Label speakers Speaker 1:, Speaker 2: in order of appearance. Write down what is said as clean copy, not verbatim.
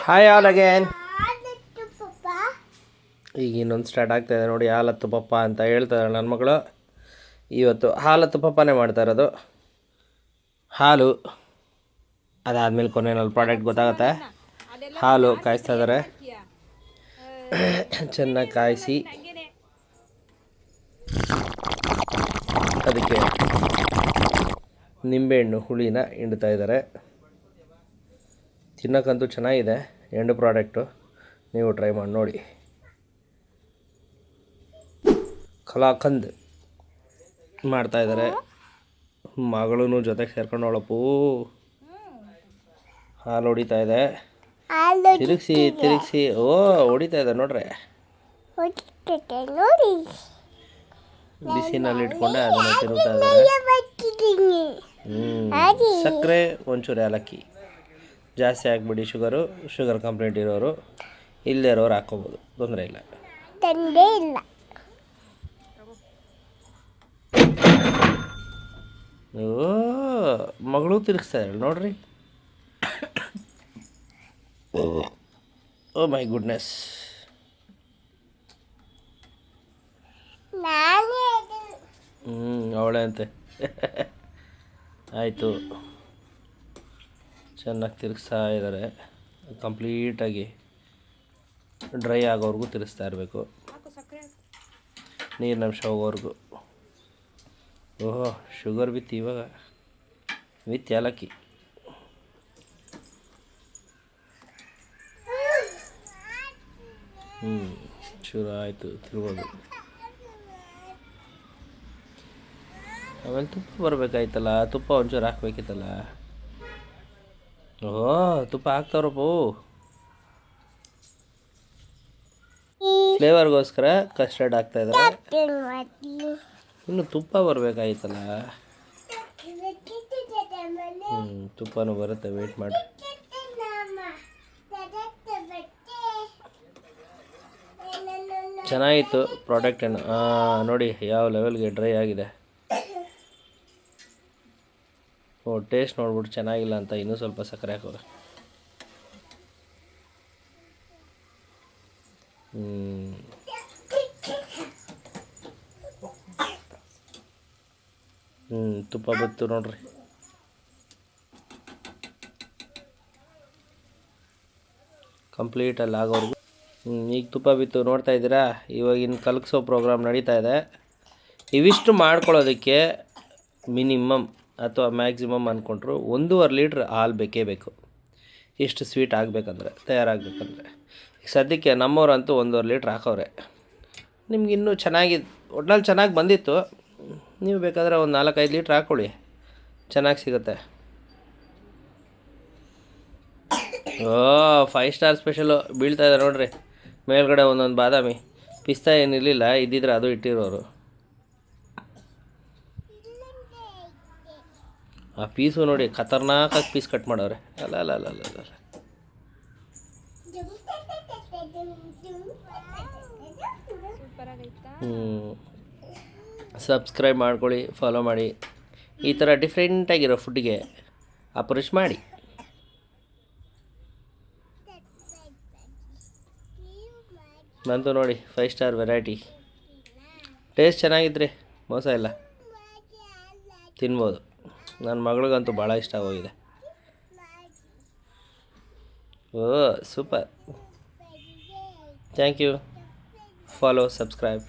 Speaker 1: Hi all again. ಈಗ ಇನ್ನೊಂದು start ಆಗ್ತಾಯಿದೆ ನೋಡಿ, ಹಾಲತ್ತು ಪಪ್ಪ ಅಂತ ಹೇಳ್ತಾರೆ ನನ್ನ ಮಗಳು. ಇವತ್ತು ಹಾಲತ್ತು ಪಪ್ಪನೇ ಮಾಡ್ತಾ ಇರೋದು. ಹಾಲು ಅದಾದಮೇಲೆ ಕೊನೆಯಲ್ಲಿ ಪ್ರಾಡಕ್ಟ್ ಗೊತ್ತಾಗುತ್ತೆ. ಹಾಲು ಕಾಯಿಸ್ತಾ ಇದ್ದಾರೆ, ಚೆನ್ನಾಗಿ ಕಾಯಿಸಿ ಅದಕ್ಕೆ ನಿಂಬೆಹಣ್ಣು ಹುಳಿನ ಹಿಂಡ್ತಾ ಇದ್ದಾರೆ. ತಿನ್ನೋಕ್ಕಂತೂ ಚೆನ್ನಾಗಿದೆ ಎಂಡು ಪ್ರಾಡಕ್ಟು, ನೀವು ಟ್ರೈ ಮಾಡಿ ನೋಡಿ. ಕಲಾಕಂದ್ ಮಾಡ್ತಾಯಿದ್ದಾರೆ, ಮಗಳೂ ಜೊತೆಗೆ ಸೇರ್ಕೊಂಡು ಅವಳಪ್ಪು ಹಾಲು ಹೊಡಿತಾ ಇದೆ. ತಿರುಗಿಸಿ ತಿರುಗಿಸಿ ಹೊಡಿತಾ ಇದೆ ನೋಡ್ರಿ. ಬಿಸಿನಲ್ಲಿ ಇಟ್ಕೊಂಡೆ ಅದನ್ನು ತಿರುಗ್ತಾ ಇದ್ದಾರೆ. ಸಕ್ಕರೆ ಒಂಚೂರು ಏಲಕ್ಕಿ ಜಾಸ್ತಿ ಹಾಕ್ಬಿಡಿ. ಶುಗರ್ ಕಂಪ್ಲೇಂಟ್ ಇರೋರು, ಇಲ್ಲದೇ ಇರೋರು ಹಾಕ್ಕೋಬೋದು, ತೊಂದರೆ ಇಲ್ಲ. ಮಗಳು ತಿರುಗಿಸ್ತಾ ಇದ್ದಾಳೆ ನೋಡ್ರಿ. ಓ ಮೈ ಗುಡ್ನೆಸ್. ಅವಳೆ ಅಂತೆ. ಆಯಿತು, ಚೆನ್ನಾಗಿ ತಿರುಗಿಸ್ತಾ ಇದ್ದಾರೆ. ಕಂಪ್ಲೀಟಾಗಿ ಡ್ರೈ ಆಗೋವರೆಗೂ ತಿರುಗಿಸ್ತಾ ಇರಬೇಕು, ನೀರಿನಂಶ ಹೋಗೋವರೆಗೂ. ಓಹೋ, ಶುಗರ್ ಇವಾಗ ವಿತ್ ಏಲಕ್ಕಿ. ಶುರು ಆಯಿತು ತಿರುಗೋದು. ಆಮೇಲೆ ತುಪ್ಪ ಬರಬೇಕಾಯ್ತಲ್ಲ, ತುಪ್ಪ ಒಂಚೂರು ಹಾಕ್ಬೇಕಿತ್ತಲ್ಲ. ಓಹೋ, ತುಪ್ಪ ಹಾಕ್ತಾವ್ರಪ್ಪು. ಫ್ಲೇವರ್ಗೋಸ್ಕರ ಕಸ್ಟರ್ಡ್ ಹಾಕ್ತಾಯಿದ್ದಾರೆ. ಇನ್ನು ತುಪ್ಪ ಬರಬೇಕಾಯ್ತಲ್ಲ. ತುಪ್ಪನೂ ಬರುತ್ತೆ, ವೆಯ್ಟ್ ಮಾಡಿ. ಚೆನ್ನಾಗಿತ್ತು ಪ್ರಾಡಕ್ಟ್. ಏನು ನೋಡಿ ಯಾವ ಲೆವೆಲ್ಗೆ ಡ್ರೈ ಆಗಿದೆ. ಟೇಸ್ಟ್ ನೋಡ್ಬಿಟ್ಟು ಚೆನ್ನಾಗಿಲ್ಲ ಅಂತ ಇನ್ನೂ ಸ್ವಲ್ಪ ಸಕ್ಕರೆ ಹಾಕೋರು. ತುಪ್ಪ ಬತ್ತು ನೋಡ್ರಿ. ಕಂಪ್ಲೀಟಲ್ಲಿ ಆಗೋರ್ಗು. ಈಗ ತುಪ್ಪ ಬಿತ್ತು ನೋಡ್ತಾ ಇದ್ದೀರಾ. ಇವಾಗಿನ ಕಲಗಿಸೋ ಪ್ರೋಗ್ರಾಮ್ ನಡೀತಾ ಇದೆ. ಇವಿಷ್ಟು ಮಾಡ್ಕೊಳ್ಳೋದಕ್ಕೆ ಮಿನಿಮಮ್ ಅಥವಾ ಮ್ಯಾಕ್ಸಿಮಮ್ ಅಂದ್ಕೊಂಡ್ರು 1.5 ಲೀಟ್ರ್ ಹಾಲು ಬೇಕೇ ಬೇಕು. ಇಷ್ಟು ಸ್ವೀಟ್ ಆಗಬೇಕಂದ್ರೆ, ತಯಾರಾಗಬೇಕಂದ್ರೆ. ಈಗ ಸದ್ಯಕ್ಕೆ ನಮ್ಮವ್ರಂತೂ 1.5 ಲೀಟ್ರ್ ಹಾಕೋರೆ. ನಿಮ್ಗೆ ಇನ್ನೂ ಒಟ್ನಲ್ಲಿ ಚೆನ್ನಾಗಿ ಬಂದಿತ್ತು. ನೀವು ಬೇಕಾದರೆ ಒಂದು 4-5 ಲೀಟ್ರ್ ಹಾಕ್ಕೊಳ್ಳಿ, ಚೆನ್ನಾಗಿ ಸಿಗುತ್ತೆ. 5 ಸ್ಟಾರ್ ಸ್ಪೆಷಲು ಬೀಳ್ತಾ ಇದೆ ನೋಡ್ರಿ. ಮೇಲ್ಗಡೆ ಒಂದೊಂದು ಬಾದಾಮಿ. ಪಿಸ್ತಾ ಏನಿರಲಿಲ್ಲ, ಇದ್ದಿದ್ರೆ ಅದು ಇಟ್ಟಿರೋರು. ಆ ಪೀಸು ನೋಡಿ, ಖತರ್ನಾಕಾಗಿ ಪೀಸ್ ಕಟ್ ಮಾಡವ್ರೆ. ಅಲ್ಲ ಸಬ್ಸ್ಕ್ರೈಬ್ ಮಾಡ್ಕೊಳ್ಳಿ, ಫಾಲೋ ಮಾಡಿ. ಈ ಥರ ಡಿಫ್ರೆಂಟಾಗಿರೋ ಫುಡ್ಡಿಗೆ ಅಪ್ರೋಚ್ ಮಾಡಿ. ಬಂತು ನೋಡಿ 5 ಸ್ಟಾರ್ ವೆರೈಟಿ. ಟೇಸ್ಟ್ ಚೆನ್ನಾಗಿದ್ರಿ, ಮೋಸ ಇಲ್ಲ, ತಿನ್ಬೋದು. ನನ್ನ ಮಗಳಿಗಂತೂ ಭಾಳ ಇಷ್ಟ ಆಗೋಗಿದೆ. Oh super. Thank you. Follow, subscribe.